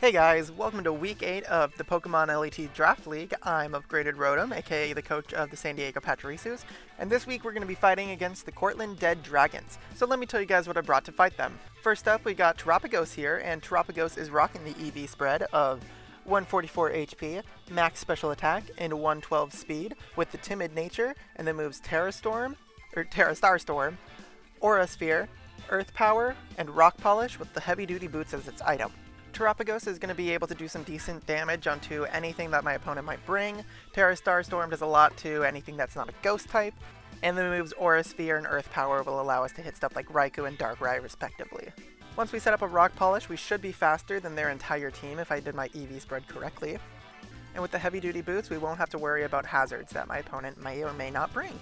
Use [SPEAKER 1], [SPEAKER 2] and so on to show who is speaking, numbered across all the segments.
[SPEAKER 1] Hey guys, welcome to week 8 of the Pokemon LET Draft League. I'm Upgraded Rotom, aka the coach of the San Diego Pachirisus, and this week we're going to be fighting against the Courtland Dead Dragons. So let me tell you guys what I brought to fight them. First up, we got Terapagos here, and Terapagos is rocking the EV spread of 144 HP, max special attack, and 112 speed, with the timid nature, and the moves Tera Starstorm, Aura Sphere, Earth Power, and Rock Polish with the heavy duty boots as its item. Terapagos is going to be able to do some decent damage onto anything that my opponent might bring. Tera Starstorm does a lot to anything that's not a ghost type, and the moves Aura Sphere and Earth Power will allow us to hit stuff like Raikou and Darkrai respectively. Once we set up a Rock Polish, we should be faster than their entire team if I did my EV spread correctly. And with the heavy duty boots, we won't have to worry about hazards that my opponent may or may not bring.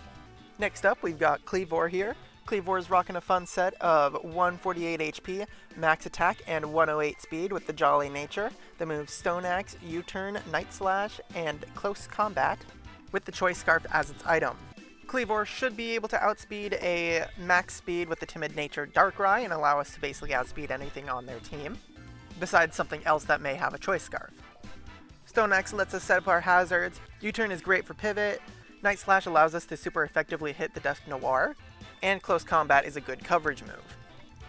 [SPEAKER 1] Next up, we've got Kleavor here. Kleavor is rocking a fun set of 148 HP, max attack, and 108 speed with the Jolly Nature, the moves Stone Axe, U-Turn, Night Slash, and Close Combat, with the Choice Scarf as its item. Kleavor should be able to outspeed a max speed with the Timid Nature Darkrai and allow us to basically outspeed anything on their team, besides something else that may have a Choice Scarf. Stone Axe lets us set up our hazards, U-Turn is great for pivot, Night Slash allows us to super effectively hit the Dusk Noir, and Close Combat is a good coverage move.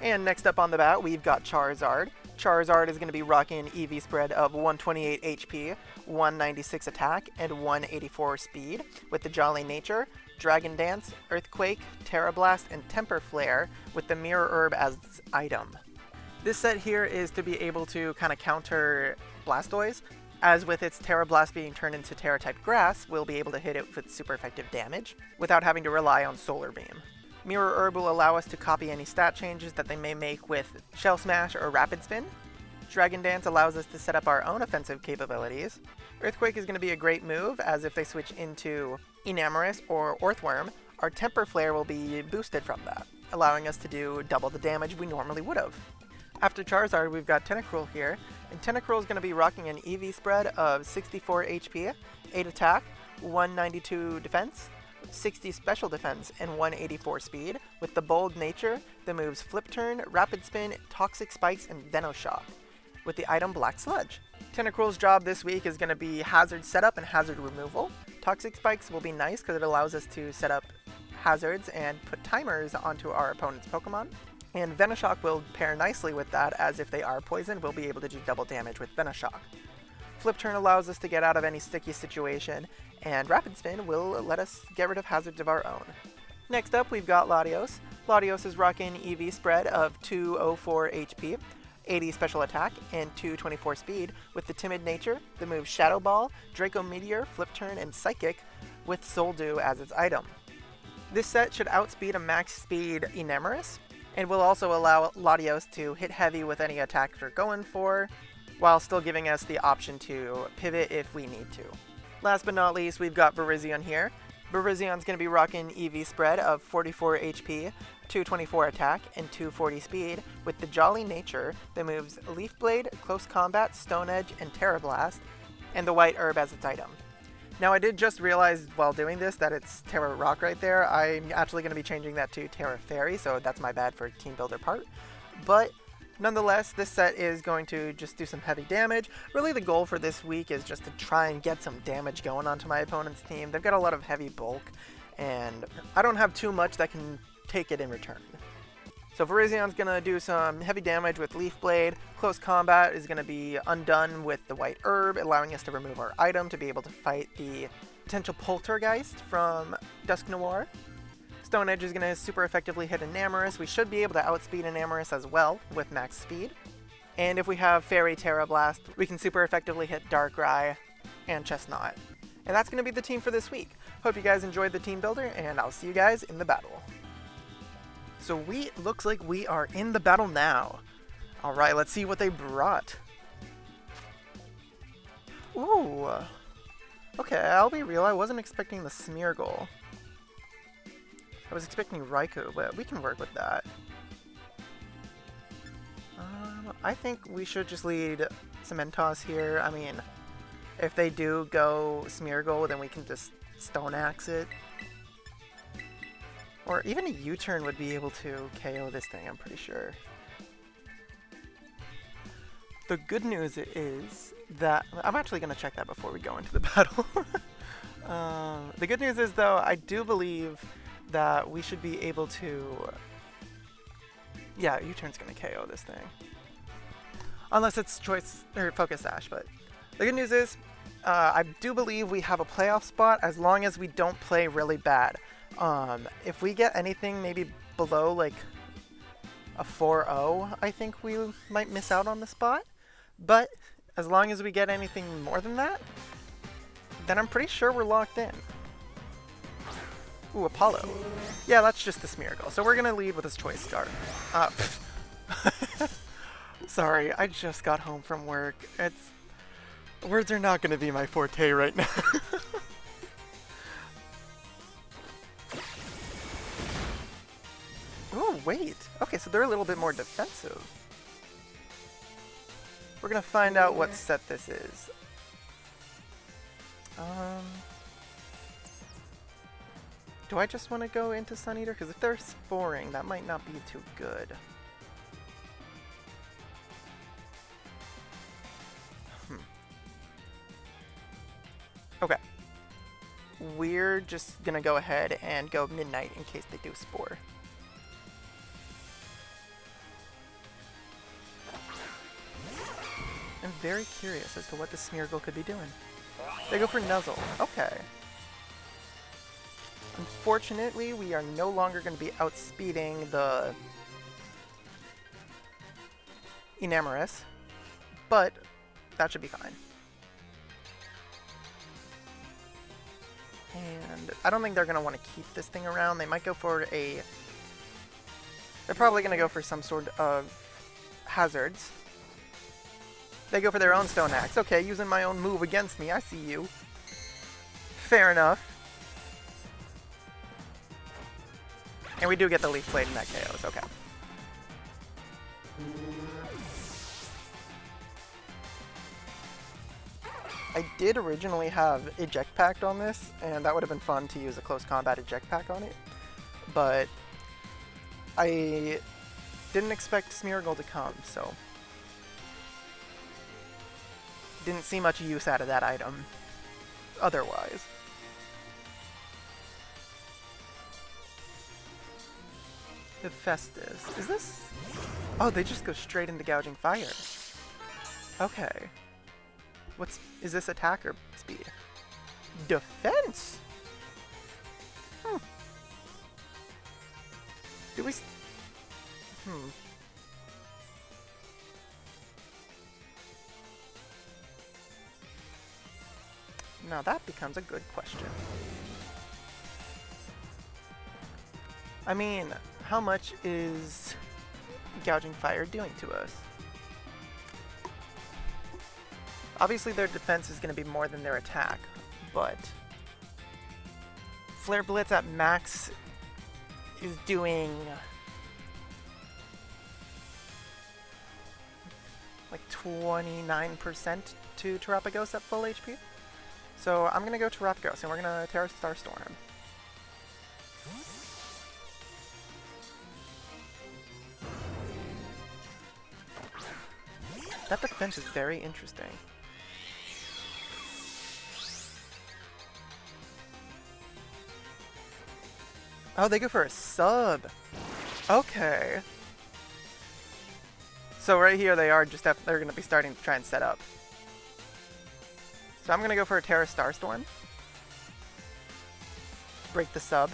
[SPEAKER 1] And next up on the bat, we've got Charizard. Charizard is going to be rocking an EV spread of 128 HP, 196 attack, and 184 speed, with the Jolly Nature, Dragon Dance, Earthquake, Tera Blast, and Temper Flare, with the Mirror Herb as its item. This set here is to be able to kind of counter Blastoise, as with its Tera Blast being turned into Tera-type Grass, we'll be able to hit it with super effective damage, without having to rely on Solar Beam. Mirror Herb will allow us to copy any stat changes that they may make with Shell Smash or Rapid Spin. Dragon Dance allows us to set up our own offensive capabilities. Earthquake is going to be a great move, as if they switch into Enamourus or Earthworm, our Temper Flare will be boosted from that, allowing us to do double the damage we normally would have. After Charizard, we've got Tentacruel here, and Tentacruel is going to be rocking an EV spread of 64 HP, 8 attack, 192 defense, 60 special defense, and 184 speed, with the bold nature, the moves Flip Turn, Rapid Spin, Toxic Spikes, and Venoshock, with the item Black Sludge. Tentacruel's job this week is going to be hazard setup and hazard removal. Toxic Spikes will be nice because it allows us to set up hazards and put timers onto our opponent's Pokemon. And Venoshock will pair nicely with that, as if they are poisoned, we'll be able to do double damage with Venoshock. Flip Turn allows us to get out of any sticky situation, and Rapid Spin will let us get rid of hazards of our own. Next up, we've got Latios. Latios is rocking EV spread of 204 HP, 80 special attack, and 224 speed, with the Timid Nature, the moves Shadow Ball, Draco Meteor, Flip Turn, and Psychic, with Soul Dew as its item. This set should outspeed a max speed Enamourus, and will also allow Latios to hit heavy with any attack we're going for, while still giving us the option to pivot if we need to. Last but not least, we've got Virizion here. Virizion's going to be rocking EV spread of 44 HP, 224 attack, and 240 speed, with the Jolly Nature, the moves Leaf Blade, Close Combat, Stone Edge, and Tera Blast, and the White Herb as its item. Now, I did just realize while doing this that it's Tera Rock right there. I'm actually going to be changing that to Tera Fairy, so that's my bad for Team Builder part. But nonetheless, this set is going to just do some heavy damage. Really, the goal for this week is just to try and get some damage going onto my opponent's team. They've got a lot of heavy bulk, and I don't have too much that can take it in return. So Virizion's going to do some heavy damage with Leaf Blade. Close Combat is going to be undone with the White Herb, allowing us to remove our item to be able to fight the potential Poltergeist from Dusk Noir. Stone Edge is going to super effectively hit Enamourus. We should be able to outspeed Enamourus as well with max speed. And if we have Fairy Tera Blast, we can super effectively hit Darkrai and Chestnut. And that's going to be the team for this week. Hope you guys enjoyed the team builder, and I'll see you guys in the battle. So looks like we are in the battle now. Alright, let's see what they brought. Ooh. Okay, I'll be real, I wasn't expecting the Smeargle. I was expecting Raikou, but we can work with that. I think we should just lead Cementoss here. I mean, if they do go Smeargle, then we can just Stone Axe it. Or even a U-turn would be able to KO this thing, I'm pretty sure. The good news is that I'm actually going to check that before we go into the battle. The good news is, though, I do believe that we should be able to... Yeah, U-turn's going to KO this thing. Unless it's choice or focus sash, but the good news is I do believe we have a playoff spot as long as we don't play really bad. If we get anything maybe below like a 4-0, I think we might miss out on the spot. But as long as we get anything more than that, then I'm pretty sure we're locked in. Ooh, Apollo. Yeah, that's just the Smeargle. So we're going to lead with his choice scarf. Sorry, I just got home from work. Words are not going to be my forte right now. Oh, wait. Okay, so they're a little bit more defensive. We're going to find out what set this is. Do I just want to go into Sun Eater? Because if they're sporing, that might not be too good. Okay. We're just going to go ahead and go Midnight in case they do spore. I'm very curious as to what the Smeargle could be doing. They go for Nuzzle. Okay. Unfortunately, we are no longer going to be outspeeding the Enamourus, but that should be fine. And I don't think they're going to want to keep this thing around. They might go for a... They're probably going to go for some sort of hazards. They go for their own Stone Axe. Okay, using my own move against me. I see you. Fair enough. And we do get the Leaf Blade and that KOs. Okay. I did originally have Eject Pact on this, and that would have been fun to use a close combat Eject Pact on it. But I didn't expect Smeargle to come, so didn't see much use out of that item otherwise. Hephaestus. Is this... Oh, they just go straight into Gouging Fire. Okay. Is this attack or speed? Defense? Do we... Now that becomes a good question. I mean, how much is Gouging Fire doing to us? Obviously their defense is going to be more than their attack, but Flare Blitz at max is doing like 29% to Terapagos at full HP. So I'm going to go Terapagos and we're going to Tera Starstorm. That defense is very interesting. Oh, they go for a sub. Okay. So right here they are just they're going to be starting to try and set up. So I'm going to go for a Tera Starstorm. Break the sub.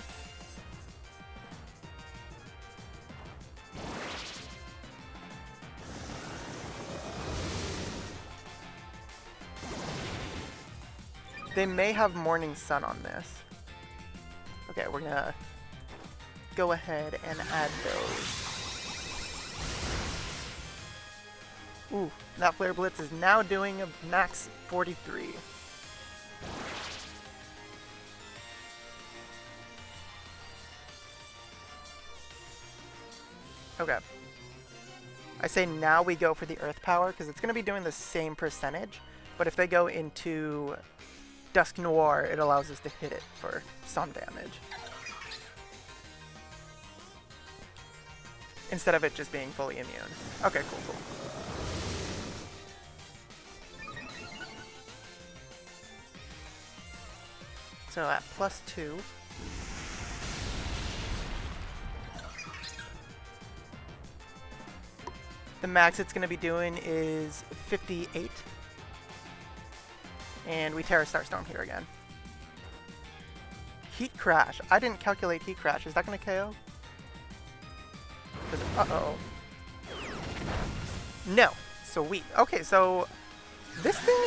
[SPEAKER 1] They may have Morning Sun on this. Okay, we're gonna go ahead and add those. Ooh, that Flare Blitz is now doing a max 43. Okay. I say now we go for the Earth Power, because it's going to be doing the same percentage, but if they go into Dusk Noir, it allows us to hit it for some damage. Instead of it just being fully immune. Okay, cool, cool. So at +2. The max it's going to be doing is 58. And we Tera Starstorm here again. Heat Crash. I didn't calculate Heat Crash. Is that going to KO? Uh-oh. No. Sweet. Okay, so this thing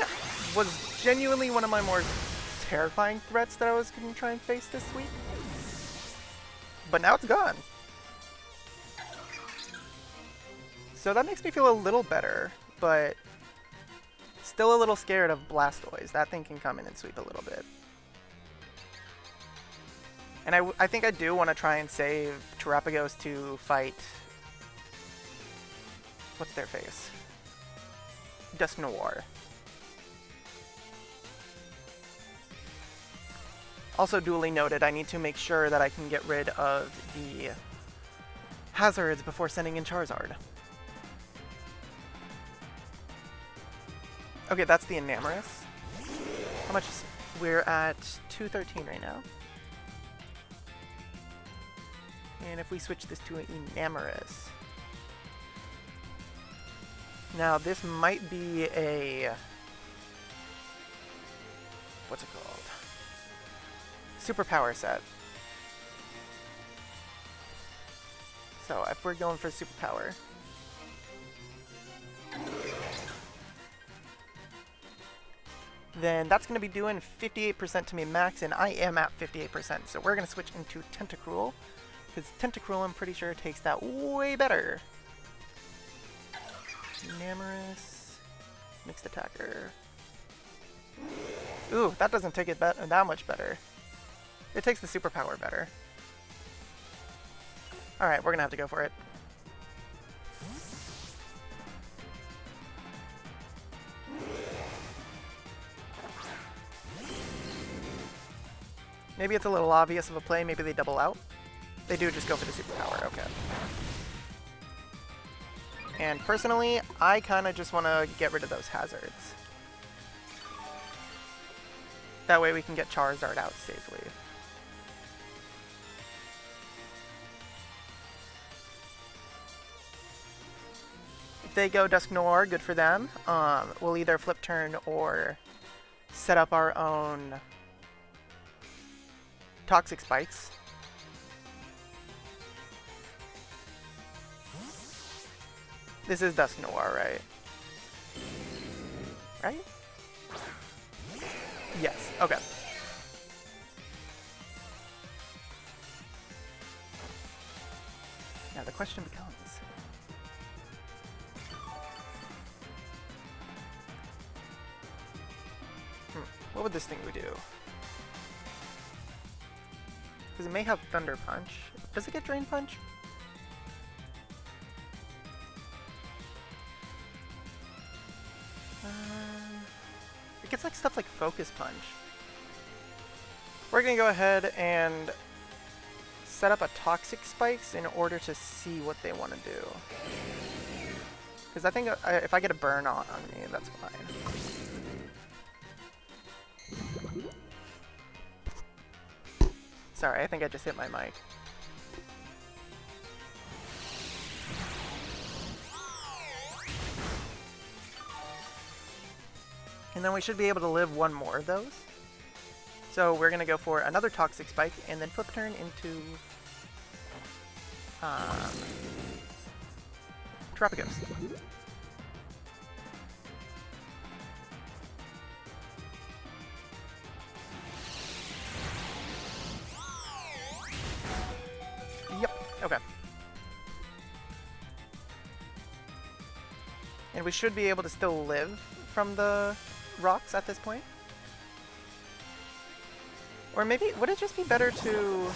[SPEAKER 1] was genuinely one of my more terrifying threats that I was going to try and face this week. But now it's gone. So that makes me feel a little better, but still a little scared of Blastoise. That thing can come in and sweep a little bit. And I think I do want to try and save Terapagos to fight... What's their face? Dusknoir. Also duly noted, I need to make sure that I can get rid of the hazards before sending in Charizard. Okay, that's the Enamourus. How much is... We're at 213 right now. And if we switch this to an Enamourus... Now, this might be a... What's it called? Superpower set. So, if we're going for superpower... then that's going to be doing 58% to me max, and I am at 58%. So we're going to switch into Tentacruel, because Tentacruel, I'm pretty sure, takes that way better. Enamourus, mixed attacker. Ooh, that doesn't take it that much better. It takes the superpower better. Alright, we're going to have to go for it. Maybe it's a little obvious of a play, maybe they double out. They do just go for the superpower, okay. And personally, I kind of just want to get rid of those hazards. That way we can get Charizard out safely. If they go Dusknoir, good for them. We'll either flip turn or set up our own Toxic Spikes. This is Dusknoir, right? Right? Yes, okay. Now the question becomes... what would this thing do? Because it may have Thunder Punch. Does it get Drain Punch? It gets like stuff like Focus Punch. We're gonna go ahead and set up a Toxic Spikes in order to see what they want to do. Because I think if I get a burn on me, that's fine. Sorry, I think I just hit my mic. And then we should be able to live one more of those. So we're going to go for another Toxic Spike and then flip turn into Terapagos. Yep, okay. And we should be able to still live from the rocks at this point. Or maybe, would it just be better to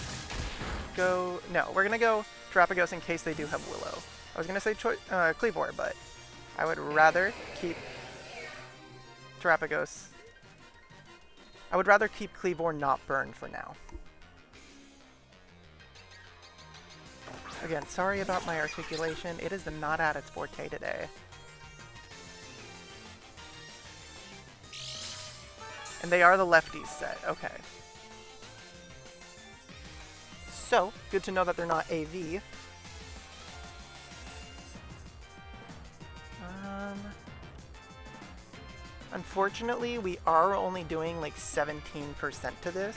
[SPEAKER 1] go... No, we're going to go Terapagos in case they do have Willow. I was going to say Kleavor, but I would rather keep Terapagos... I would rather keep Kleavor not burned for now. Again, sorry about my articulation. It is not at its forte today. And they are the lefties set. Okay. So, good to know that they're not AV. Unfortunately, we are only doing like 17% to this.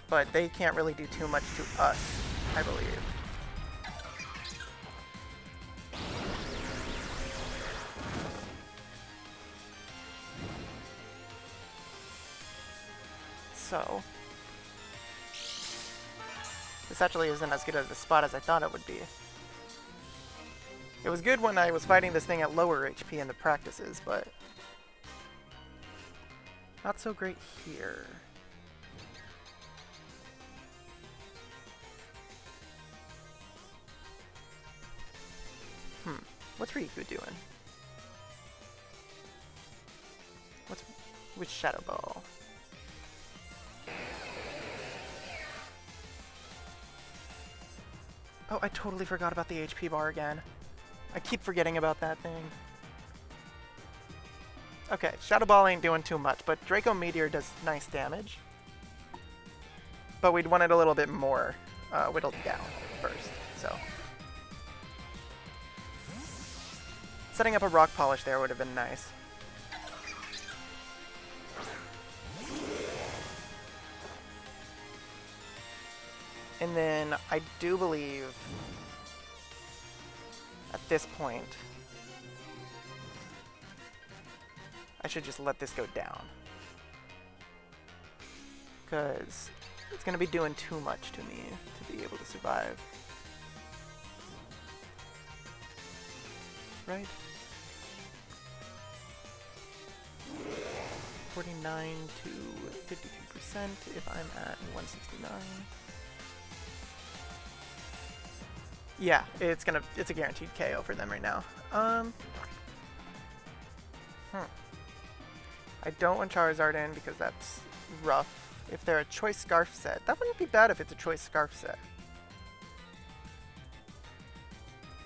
[SPEAKER 1] But they can't really do too much to us, I believe. So, this actually isn't as good of a spot as I thought it would be. It was good when I was fighting this thing at lower HP in the practices, but not so great here. What's Riku doing? What's with Shadow Ball? Oh, I totally forgot about the HP bar again. I keep forgetting about that thing. Okay, Shadow Ball ain't doing too much, but Draco Meteor does nice damage. But we'd want it a little bit more whittled down first, so. Setting up a Rock Polish there would have been nice. And then I do believe at this point I should just let this go down, because it's going to be doing too much to me to be able to survive. Right? 49 to 52% if I'm at 169. Yeah, it's a guaranteed KO for them right now. I don't want Charizard in because that's rough. If they're a Choice Scarf set, that wouldn't be bad if it's a Choice Scarf set.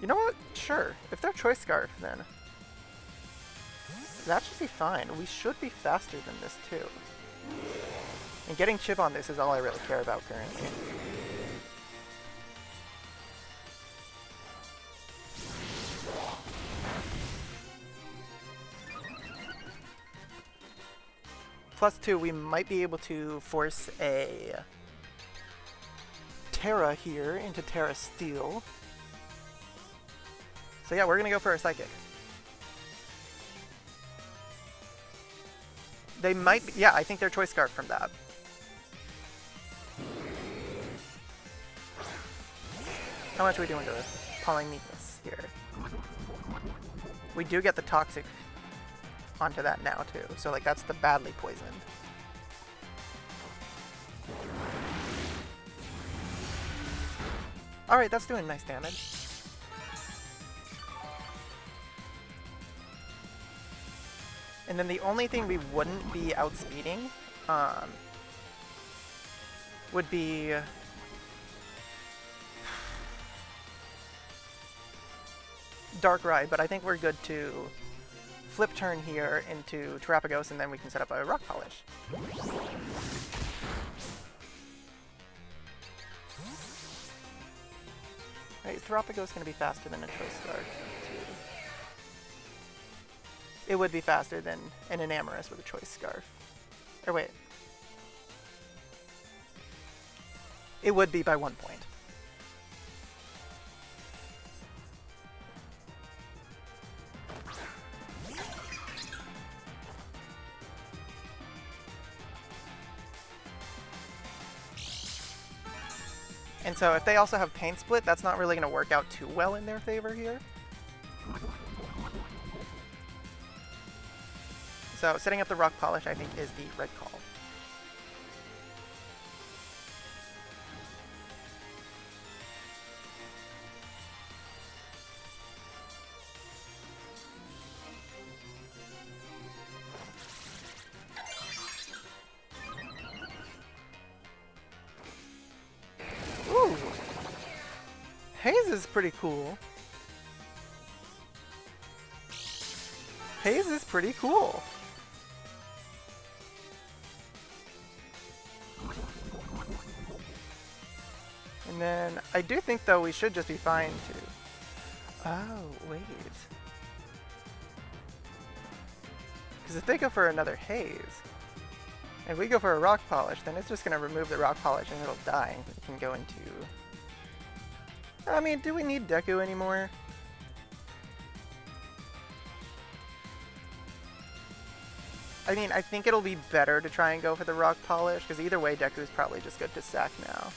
[SPEAKER 1] You know what? Sure. If they're Choice Scarf, then that should be fine. We should be faster than this, too. And getting chip on this is all I really care about currently. +2, we might be able to force a Tera here into Tera Steel. So yeah, we're gonna go for a Psychic. They might be, yeah, I think they're Choice Scarf from that. How much are we doing to Polymeekness here? We do get the Toxic onto that now too, so like that's the badly poisoned. Alright, that's doing nice damage. And then the only thing we wouldn't be outspeeding would be Darkrai, but I think we're good to flip turn here into Terapagos, and then we can set up a Rock Polish. Right, is Terapagos going to be faster than a Choice Scarf? It would be faster than an Enamourus with a Choice Scarf. Or wait. It would be by 1 point. And so if they also have Pain Split, that's not really going to work out too well in their favor here. So setting up the Rock Polish, I think, is the right call. Ooh! Haze is pretty cool. Haze is pretty cool. And then I do think, though, we should just be fine to... Oh, wait. Because if they go for another haze, if we go for a rock polish, then it's just going to remove the rock polish and it'll die. It can go into... I mean, do we need Deku anymore? I mean, I think it'll be better to try and go for the rock polish, because either way, Deku's probably just good to sack now.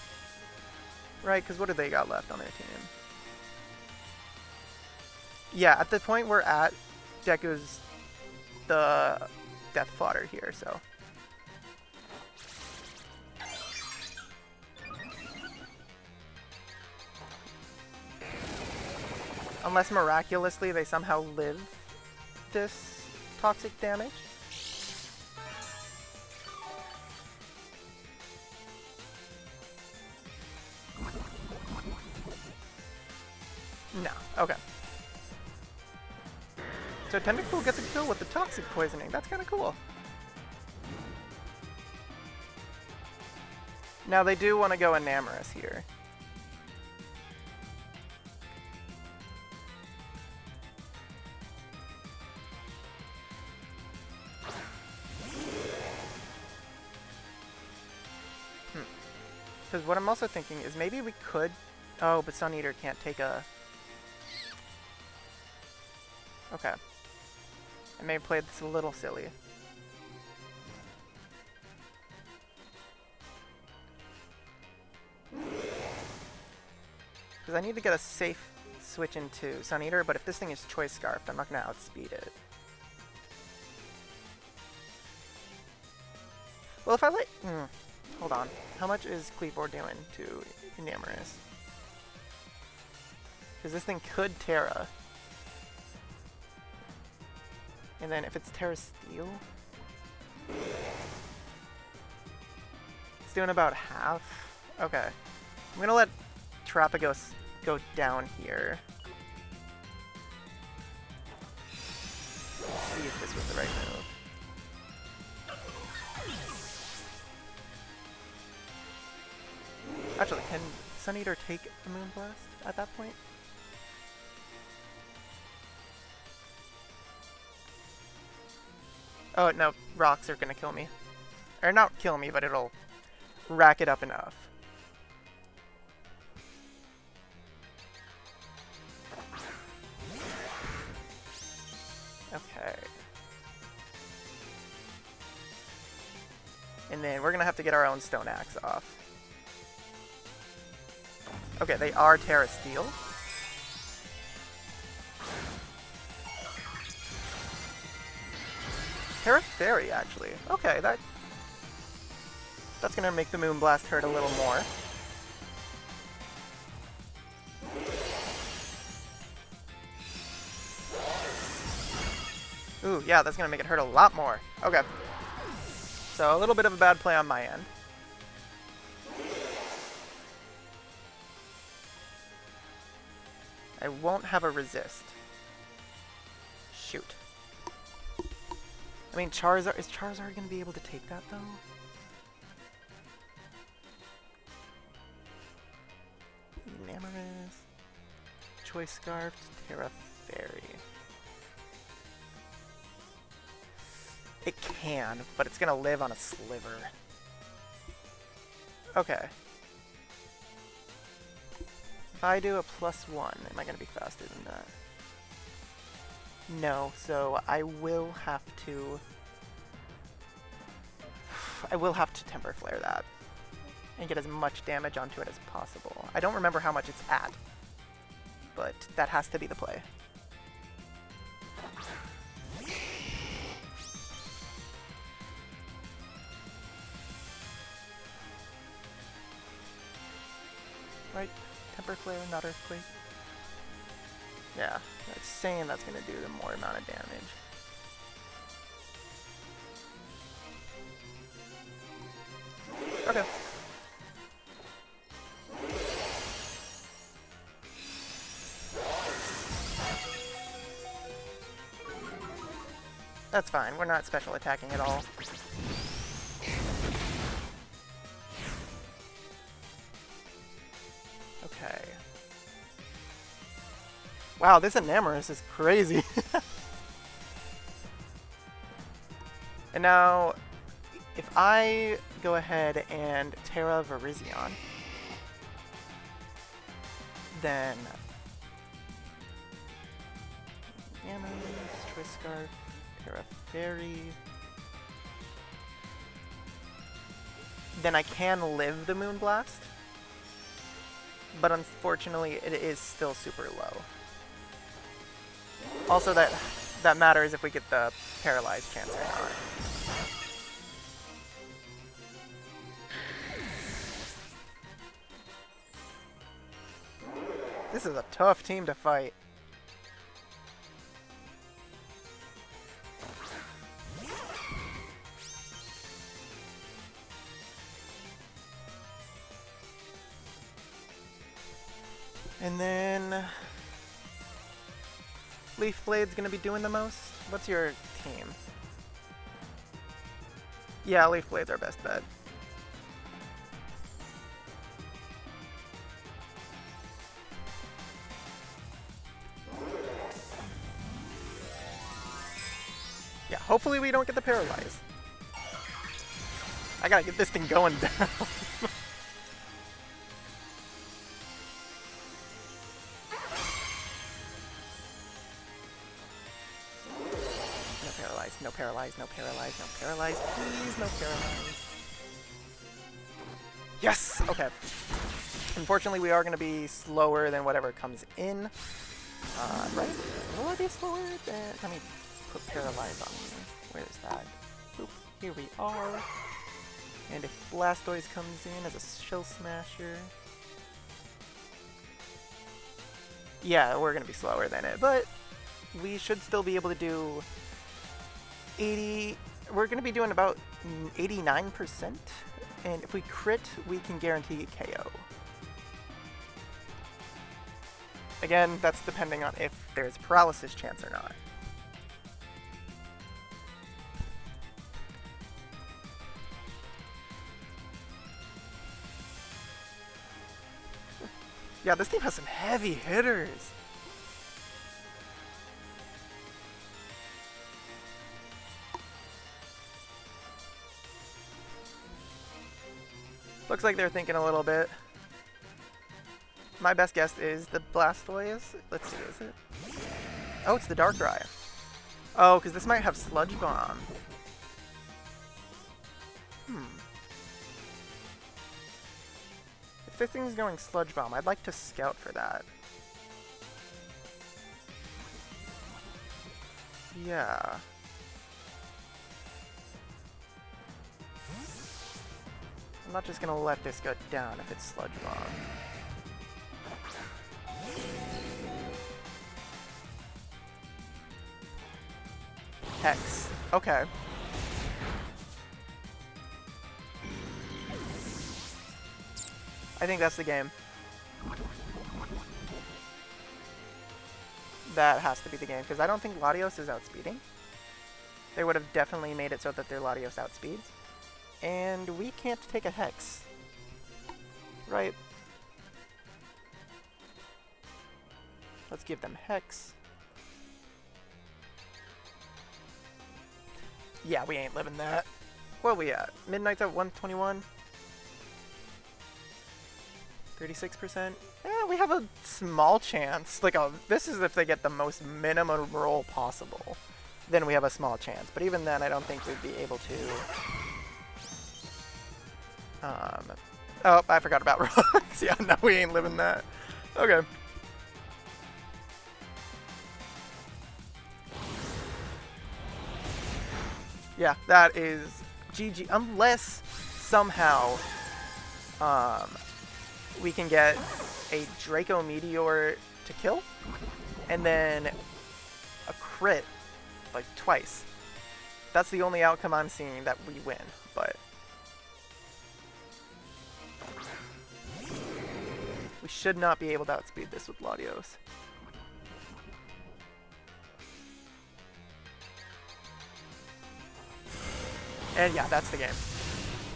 [SPEAKER 1] Right, because what do they got left on their team? Yeah, at the point we're at, Deku's the death fodder here, so... Unless miraculously they somehow live this toxic damage. No, okay. So Tentacool gets a kill with the toxic poisoning. That's kind of cool. Now they do want to go Enamourus here. Because what I'm also thinking is maybe we could... Oh, but Sun Eater can't take a... Okay. I may have played this a little silly. Because I need to get a safe switch into Sun Eater, but if this thing is Choice Scarfed, I'm not going to outspeed it. Well, if I like... hold on. How much is Cleavor doing to Enamourus? Because this thing could Tera. And then if it's Tera Steel... It's doing about half. Okay. I'm going to let Terapagos go down here. Let's see if this was the right move. Actually, can Sun Eater take a Moonblast at that point? Oh, no. Rocks are gonna kill me. Or not kill me, but it'll rack it up enough. Okay. And then we're gonna have to get our own Stone Axe off. Okay, they are Tera Steel. Tera Fairy, actually. Okay, that's gonna make the Moonblast hurt a little more. Ooh, yeah, that's gonna make it hurt a lot more. Okay. So, a little bit of a bad play on my end. I won't have a resist. Shoot. I mean, Charizard... Is Charizard going to be able to take that, though? Enamourus. Choice Scarfed. Tera Fairy. It can, but it's going to live on a sliver. Okay. If I do a +1, am I going to be faster than that? No, so I will have to... I will have to Temper Flare that. And get as much damage onto it as possible. I don't remember how much it's at. But that has to be the play. Right? Temper Flare, not Earthquake. Yeah, that's saying that's going to do the more amount of damage. Okay. That's fine, we're not special attacking at all. Wow, this Enamourus is crazy. And now, if I go ahead and Tera Virizion, then Enamourus, Twist Scarf, Tera Fairy, then I can live the Moonblast, but unfortunately it is still super low. Also, that matters if we get the paralyzed chance or not. This is a tough team to fight. And then Leaf Blade's gonna be doing the most. What's your team? Yeah, Leaf Blade's our best bet. Yeah, hopefully we don't get the paralyze. I gotta get this thing going down. No paralyze, no paralyze, no paralyze, please, no paralyze. Yes! Okay. Unfortunately, we are going to be slower than whatever comes in. Right? Will I be slower than... Let me put paralyze on me. Where is that? Boop. Here we are. And if Blastoise comes in as a Shell Smasher... Yeah, we're going to be slower than it, but we should still be able to do... We're going to be doing about 89%, and if we crit, we can guarantee KO. Again, that's depending on if there's paralysis chance or not. Yeah, this team has some heavy hitters. Looks like they're thinking a little bit. My best guess is the Blastoise. Let's see, is it? Oh, it's the Darkrai. Oh, because this might have Sludge Bomb. If this thing's going Sludge Bomb, I'd like to scout for that. Yeah. I'm not just gonna let this go down if it's Sludge Bomb. Hex. Okay. I think that's the game. That has to be the game, because I don't think Latios is outspeeding. They would have definitely made it so that their Latios outspeeds. And we can't take a Hex. Right. Let's give them Hex. Yeah, we ain't living that. What are we at? Midnight's at 121. 36%. Yeah, we have a small chance. Like, this is if they get the most minimum roll possible. Then we have a small chance. But even then, I don't think we'd be able to... Oh, I forgot about rocks. Yeah, no, we ain't living that. Okay. Yeah, that is GG. Unless somehow we can get a Draco Meteor to kill, and then a crit, like, twice. That's the only outcome I'm seeing that we win, but... we should not be able to outspeed this with Latios. And yeah, that's the game.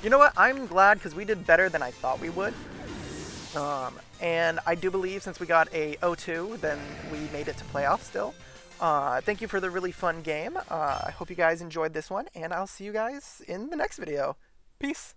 [SPEAKER 1] You know what? I'm glad, because we did better than I thought we would. And I do believe since we got a 0-2, then we made it to playoffs still. Thank you for the really fun game. I hope you guys enjoyed this one, and I'll see you guys in the next video. Peace!